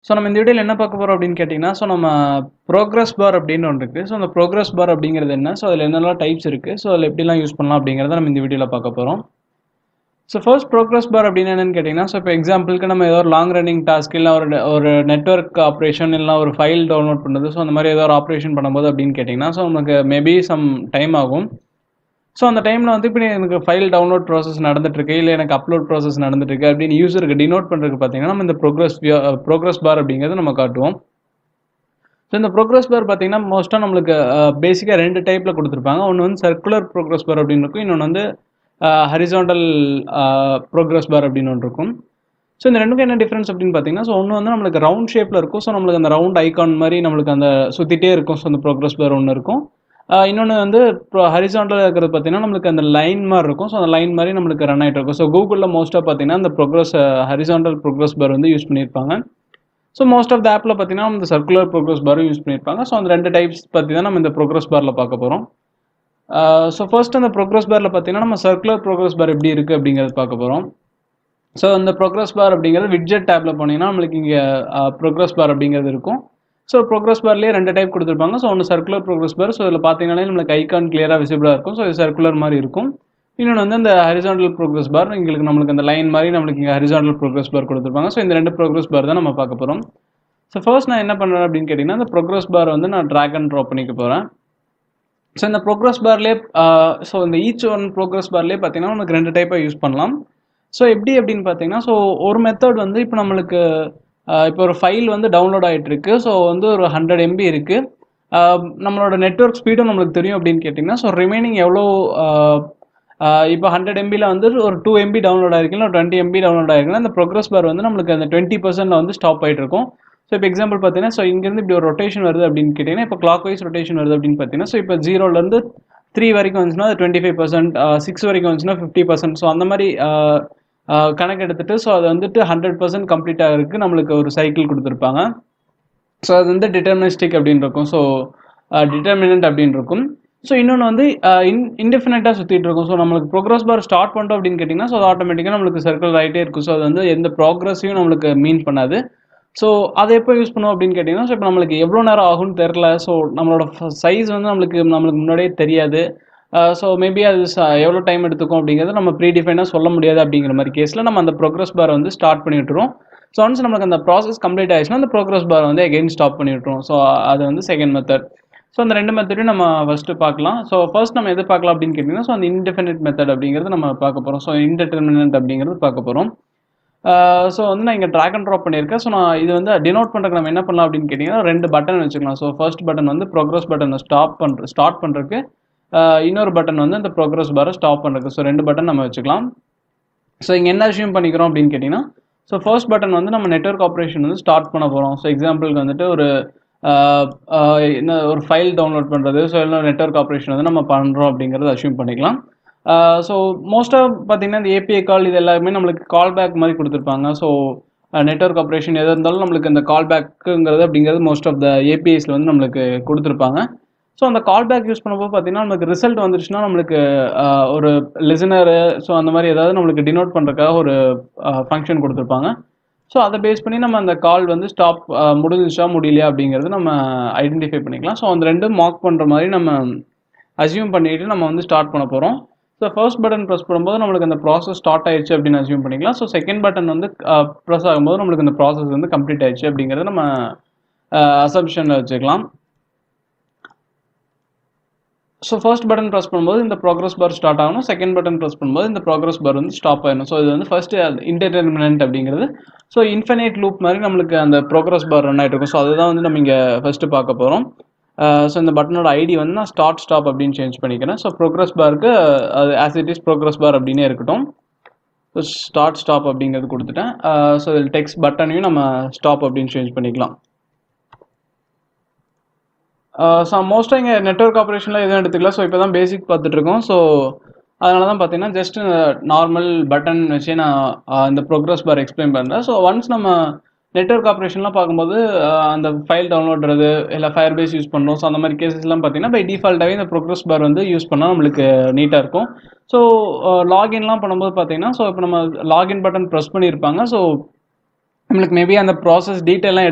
So நம்ம இந்த வீடியோவில் என்ன பார்க்க போகிறோம் அப்படின்னு கேட்டிங்கன்னா, ஸோ நம்ம ப்ரோக்ரஸ் பார் அப்படின்னு ஒன்று இருக்குது. ஸோ அந்த ப்ரோக்ரஸ் பார் அப்படிங்கிறது என்ன, ஸோ அதில் என்னெல்லாம் டைப்ஸ் இருக்குது, ஸோ அதில் எப்படிலாம் யூஸ் பண்ணலாம் அப்படிங்கிறத நம்ம இந்த வீடியோவில் பார்க்க போகிறோம். ஸோ ஃபர்ஸ்ட் ப்ரோக்ரஸ் பார் அப்படின்னு என்னன்னு கேட்டிங்கன்னா, ஸோ இப்போ எக்ஸாம்பிளுக்கு நம்ம ஏதோ ஒரு லாங் ரன்னிங் டாஸ்க் இல்லை ஒரு நெட்வொர்க் ஆப்ரேஷன் இல்லை ஒரு ஃபைல் டவுன்லோட் பண்ணுறது, ஸோ அந்த மாதிரி ஏதோ ஒரு ஆப்ரேஷன் பண்ணும்போது அப்படின்னு கேட்டிங்கன்னா, ஸோ நமக்கு மேபி சம் டைம் ஆகும். ஸோ அந்த டைமில் வந்து இப்போ எனக்கு ஃபைல் டவுன்லோட் ப்ராசஸ் நடந்துட்டுருக்கு, இல்லை எனக்கு அப்லோட் ப்ராசஸ் நடந்துட்டுருக்கு அப்படின்னு யூஸருக்கு டினோட் பண்ணுறதுக்கு பார்த்தீங்கன்னா நம்ம இந்த ப்ரோக்ரஸ் பார் அப்படிங்கிறது நம்ம காட்டுவோம். ஸோ இந்த ப்ரோக்ரஸ் பார் பார்த்தீங்கன்னா மோஸ்ட்டாக நம்மளுக்கு பேசிக்காக 2 டைப்பில் கொடுத்துருப்பாங்க. ஒன்று வந்து சர்க்குலர் ப்ரோக்ரஸ் பார் அப்படின்னு இருக்கும், இன்னொன்று வந்து ஹரிசாண்டல் ப்ரோக்ரஸ் பார் அப்படின்னு ஒன்று இருக்கும். ஸோ இந்த ரெண்டுக்கும் என்ன டிஃப்ரென்ஸ் அப்படின்னு பார்த்தீங்கன்னா, ஸோ ஒன்று வந்து நம்மளுக்கு ரவுண்ட் ஷேப்பில் இருக்கும். ஸோ நம்மளுக்கு அந்த ரவுண்ட் ஐக்கான் மாதிரி நம்மளுக்கு அந்த சுற்றிட்டே இருக்கும். ஸோ அந்த ப்ரோக்ரஸ் பார் ஒன்று இருக்கும். இன்னொன்று வந்து ஹரிசாண்டலாக இருக்கிறது பார்த்தீங்கன்னா நம்மளுக்கு அந்த லைன் மாதிரி இருக்கும். ஸோ அந்த லைன் மாதிரி நம்மளுக்கு ரன் ஆகிட்டு இருக்கும். ஸோ கூகுளில் மோஸ்ட்டாக பார்த்தீங்கன்னா அந்த ஹரிசாண்டல் ப்ரோக்ரஸ் பார் வந்து யூஸ் பண்ணியிருப்பாங்க. ஸோ மோஸ்ட் ஆஃப் த ஆப்பில் பார்த்தீங்கன்னா இந்த சர்க்குலர் ப்ரோக்ரஸ் பாரும் யூஸ் பண்ணியிருப்பாங்க. ஸோ அந்த 2 டைப்ஸ் பற்றி தான் நம்ம இந்த ப்ரோக்ரஸ் பாரில் பார்க்க போகிறோம். ஸோ ஃபர்ஸ்ட் அந்த ப்ரோக்ரஸ் பாரில் பார்த்தீங்கன்னா நம்ம சர்க்குலர் ப்ரோக்ரஸ் பார் எப்படி இருக்குது அப்படிங்கிறது பார்க்க போகிறோம். ஸோ அந்த ப்ரோக்ரஸ் பார் அப்படிங்கிறது விட்ஜெட் டேப்பில் போனீங்கன்னா நம்மளுக்கு இங்கே ப்ரோக்ரஸ் பார் அப்படிங்கிறது இருக்கும். ஸோ ப்ரோக்ரஸ் பார்லேயே 2 டைப் கொடுத்துருப்பாங்க. ஸோ ஒன்று சர்க்குலர் ப்ரோக்ரஸ் பார். ஸோ இதில் பார்த்தீங்கன்னா நம்மளுக்கு ஐக்கான் கிளியராக விசிபிளாக இருக்கும். ஸோ இது சர்க்குலர் மாதிரி இருக்கும். இன்னொன்று வந்து இந்த ஹரிசாண்டல் ப்ரோக்ரஸ் பார், நம்மளுக்கு அந்த லைன் மாதிரி நம்மளுக்கு இங்கே ஹரிசாண்டல் ப்ரோக்ரஸ் பார் கொடுத்துருப்பாங்க. ஸோ இந்த 2 ப்ரோக்ரஸ் பார் தான் நம்ம பார்க்க போகிறோம். ஸோ ஃபர்ஸ்ட் நான் என்ன பண்ணுறேன் அப்படின்னு கேட்டிங்கன்னா, இந்த ப்ரோக்ரஸ் பார் வந்து நான் ட்ராக் அண்ட் ட்ராப் பண்ணிக்க போகிறேன். ஸோ இந்த ப்ரோக்ரஸ் பார்லேயே ஸோ இந்த ஈச் ஒன் ப்ரோக்ரஸ் பார்லேயே பார்த்தீங்கன்னா நமக்கு 2 டைப்பாக யூஸ் பண்ணலாம். ஸோ எப்படி அப்படின்னு பார்த்தீங்கன்னா, ஸோ ஒரு மெத்தட் வந்து இப்போ நம்மளுக்கு இப்போ ஒரு ஃபைல் வந்து டவுன்லோட் ஆகிட்டு இருக்கு. ஸோ வந்து ஒரு 100 MB இருக்குது. நம்மளோட நெட்வொர்க் ஸ்பீடும் நம்மளுக்கு தெரியும் அப்படின்னு கேட்டிங்கன்னா, ஸோ ரிமைனிங் எவ்வளோ இப்போ 100 MBயில் வந்து ஒரு 2 MB டவுன்லோட் ஆகிருக்குன்னா, ஒரு 20 MB டவுன்லோட் ஆகிருக்குன்னா இந்த ப்ரோக்ரஸ் பார் வந்து நம்மளுக்கு அந்த 20% வந்து ஸ்டாப் ஆகிட்டு இருக்கும். ஸோ இப்போ எக்ஸாம்பிள் பார்த்தீங்கன்னா, ஸோ இங்கேருந்து இப்படி ஒரு ரொட்டேஷன் வருது அப்படின்னு கேட்டிங்கன்னா, இப்போ கிளாக் வைஸ் ரொட்டேஷன் வருது அப்படின்னு பார்த்தீங்கன்னா, ஸோ இப்போ 0லேருந்து 3 வரைக்கும் வந்துச்சுன்னா அது 25%, 6 வரைக்கும் வந்துச்சுன்னா 50%. ஸோ அந்த மாதிரி கணக்கு எடுத்துகிட்டு ஸோ அது வந்துட்டு 100% கம்ப்ளீட் ஆகிறதுக்கு நம்மளுக்கு ஒரு சைக்கிள் கொடுத்துருப்பாங்க. ஸோ அது வந்து டிட்டர்மினிஸ்டிக் அப்படின்னு இருக்கும். ஸோ டிட்டர்மினன்ட் அப்படின்னு இருக்கும். ஸோ இன்னொன்று வந்து இன்டெஃபினட்டாக சுற்றிட்டு இருக்கும். ஸோ நம்மளுக்கு ப்ரோக்ரஸ் பார் ஸ்டார்ட் பண்ணிட்டோம் அப்படின்னு கேட்டிங்கன்னா, ஸோ அது ஆட்டோமேட்டிக்காக நம்மளுக்கு சர்க்கிள் ஆகிட்டே இருக்கும். ஸோ அது வந்து எந்த ப்ராக்ரஸையும் நம்மளுக்கு மீன் பண்ணாது. ஸோ அதை எப்போ யூஸ் பண்ணுவோம் அப்படின்னு கேட்டிங்கன்னா, ஸோ இப்போ நம்மளுக்கு எவ்வளோ நேரம் ஆகும்னு தெரில, ஸோ நம்மளோட சைஸ் வந்து நம்மளுக்கு முன்னாடியே தெரியாது. ஸோ மேபி அது எவ்வளோ டைம் எடுத்துக்கும் அப்படிங்கிறது நம்ம ப்ரீடிஃபைனாக சொல்ல முடியாது. அப்படிங்கிற மாதிரி கேஸில் நம்ம அந்த ப்ரோக்ரஸ் பார் வந்து ஸ்டார்ட் பண்ணி விட்டுருவோம். ஸோ ஒன்ஸ் நமக்கு அந்த ப்ராசஸ் கம்ப்ளீட் ஆயிடுச்சுன்னா அந்த ப்ரோக்ரஸ் பார் வந்து அகைன் ஸ்டாப் பண்ணி விட்டுருவோம். ஸோ அது வந்து செகண்ட் மெத்தட். ஸோ அந்த 2 மெத்தடையும் நம்ம ஃபஸ்ட்டு பார்க்கலாம். ஸோ ஃபர்ஸ்ட் நம்ம எது பார்க்கலாம் அப்படின்னு கேட்டிங்கன்னா, ஸோ அந்த இன்டெஃபினிட் மெத்தட் அப்படிங்கிறது நம்ம பார்க்க போகிறோம். ஸோ இன்டெர்மினன்ட் அப்படிங்கிறது பார்க்க போகிறோம். ஸோ வந்து நான் இங்கே ட்ராக் அண்ட் ட்ராப் பண்ணியிருக்கேன். ஸோ நான் இது வந்து டினோட் பண்ணுறதுக்கு நம்ம என்ன பண்ணலாம் அப்படின்னு கேட்டிங்கன்னா, 2 பட்டன் வச்சுக்கலாம். ஸோ ஃபர்ஸ்ட் பட்டன் வந்து ப்ரோக்ரஸ் பட்டனை ஸ்டார்ட் பண்ணுறதுக்கு, இன்னொரு பட்டன் வந்து இந்த ப்ரோக்ரஸ் பாரை ஸ்டாப் பண்ணுறதுக்கு. ஸோ 2 பட்டன் நம்ம வச்சுக்கலாம். ஸோ இங்கே என்ன விஷயம் பண்ணிக்கிறோம் அப்படின்னு கேட்டிங்கன்னா, ஸோ ஃபர்ஸ்ட் பட்டன் வந்து நம்ம நெட்வொர்க் ஆப்ரேஷன் வந்து ஸ்டார்ட் பண்ண போகிறோம். ஸோ எக்ஸாம்பிளுக்கு வந்துட்டு ஒரு ஃபைல் டவுன்லோட் பண்ணுறது, ஸோ இல்லை நெட்வொர்க் ஆப்ரேஷன் வந்து நம்ம பண்ணுறோம் அப்படிங்கிறத அஷ்யூம் பண்ணிக்கலாம். ஸோ மோஸ்ட்டாக பார்த்தீங்கன்னா இந்த ஏபிஐ கால் இது எல்லாருமே நம்மளுக்கு கால் பேக் மாதிரி கொடுத்துருப்பாங்க. ஸோ நெட்வொர்க் ஆப்ரேஷன் எதாக இருந்தாலும் நம்மளுக்கு இந்த கால் பேக்குங்கிறது அப்படிங்கிறது மோஸ்ட் ஆஃப் த ஏபிஐஸில் வந்து நம்மளுக்கு கொடுத்துருப்பாங்க. ஸோ அந்த கால் பேக் யூஸ் பண்ணும்போது பார்த்தீங்கன்னா நமக்கு ரிசல்ட் வந்துருச்சுன்னா நம்மளுக்கு ஒரு லிசனரு, ஸோ அந்த மாதிரி ஏதாவது நம்மளுக்கு டினோட் பண்ணுறதுக்காக ஒரு ஃபங்க்ஷன் கொடுத்துருப்பாங்க. ஸோ அதை பேஸ் பண்ணி நம்ம அந்த கால் வந்து ஸ்டாப் முடிஞ்சிச்சா முடியலையா அப்படிங்கிறது நம்ம ஐடென்டிஃபை பண்ணிக்கலாம். ஸோ அந்த 2 மார்க் பண்ணுற மாதிரி நம்ம அசியூம் பண்ணிவிட்டு நம்ம வந்து ஸ்டார்ட் பண்ண போகிறோம். ஸோ ஃபர்ஸ்ட் பட்டன் ப்ரெஸ் பண்ணும்போது நம்மளுக்கு அந்த ப்ராசஸ் ஸ்டார்ட் ஆயிடுச்சு அப்படின்னு அசியூம் பண்ணிக்கலாம். ஸோ செகண்ட் பட்டன் வந்து ப்ரெஸ் ஆகும்போது நம்மளுக்கு அந்த ப்ராசஸ் வந்து கம்ப்ளீட் ஆயிடுச்சு அப்படிங்கிறத நம்ம அசம்ஷனில் வச்சுக்கலாம். ஸோ ஃபர்ஸ்ட் பட்டன் ப்ரெஸ் பண்ணும்போது இந்த ப்ரோக்ரஸ் பார் ஸ்டார்ட் ஆகணும். செகண்ட் பட்டன் ப்ரெஸ் பண்ணும்போது இந்த ப்ரோக்ரஸ் பார் வந்து ஸ்டாப் ஆகணும். ஸோ இது வந்து ஃபர்ஸ்ட் இன்டெர்மினன்ட் அப்படிங்கிறது. ஸோ இன்ஃபினைட் லூப் மாதிரி நம்மளுக்கு அந்த ப்ரோக்ரஸ் பார் ரன் ஆகிட்டு இருக்கும். ஸோ அதுதான் வந்து நம்ம இங்கே ஃபர்ஸ்ட்டு பார்க்க போகிறோம். ஸோ இந்த பட்டனோட ஐடி வந்து நான் ஸ்டாப் அப்படின்னு சேஞ்ச் பண்ணிக்கிறேன். ஸோ ப்ரோக்ரஸ் பாருக்கு அது as it is progress bar அப்படின்னே இருக்கட்டும். ஸோ ஸ்டாப் அப்படிங்கிறது கொடுத்துட்டேன். ஸோ இதில் டெக்ஸ்ட் பட்டனையும் நம்ம ஸ்டாப் அப்படின்னு சேஞ்ச் பண்ணிக்கலாம். ஸோ மோஸ்ட்டாக இங்கே நெட்வொர்க் ஆப்ரேஷனில் எதுவும் எடுத்துக்கலாம். ஸோ இப்போ தான் பேசிக் பார்த்துட்ருக்கோம். ஸோ அதனால தான் பார்த்தீங்கன்னா ஜஸ்ட் நார்மல் பட்டன் வச்சு நான் இந்த ப்ரோக்ரஸ் பார் எக்ஸ்பிளைன் பண்ணுறேன். ஸோ ஒன்ஸ் நம்ம நெட்வொர்க் ஆப்ரேஷன்லாம் பார்க்கும்போது அந்த ஃபைல் டவுன்லோடுறது இல்லை ஃபயர் பேஸ் யூஸ் பண்ணணும். ஸோ அந்த மாதிரி கேசஸ்லாம் பார்த்தீங்கன்னா பை டிஃபால்ட்டாகவே இந்த ப்ரோக்ரஸ் பார் வந்து யூஸ் பண்ணால் நம்மளுக்கு நீட்டாக இருக்கும். ஸோ லாகின்லாம் பண்ணும்போது பார்த்தீங்கன்னா, ஸோ இப்போ நம்ம லாகின் பட்டன் ப்ரெஸ் பண்ணியிருப்பாங்க. ஸோ நம்மளுக்கு மேபி அந்த ப்ராசஸ் டீட்டெயிலாம்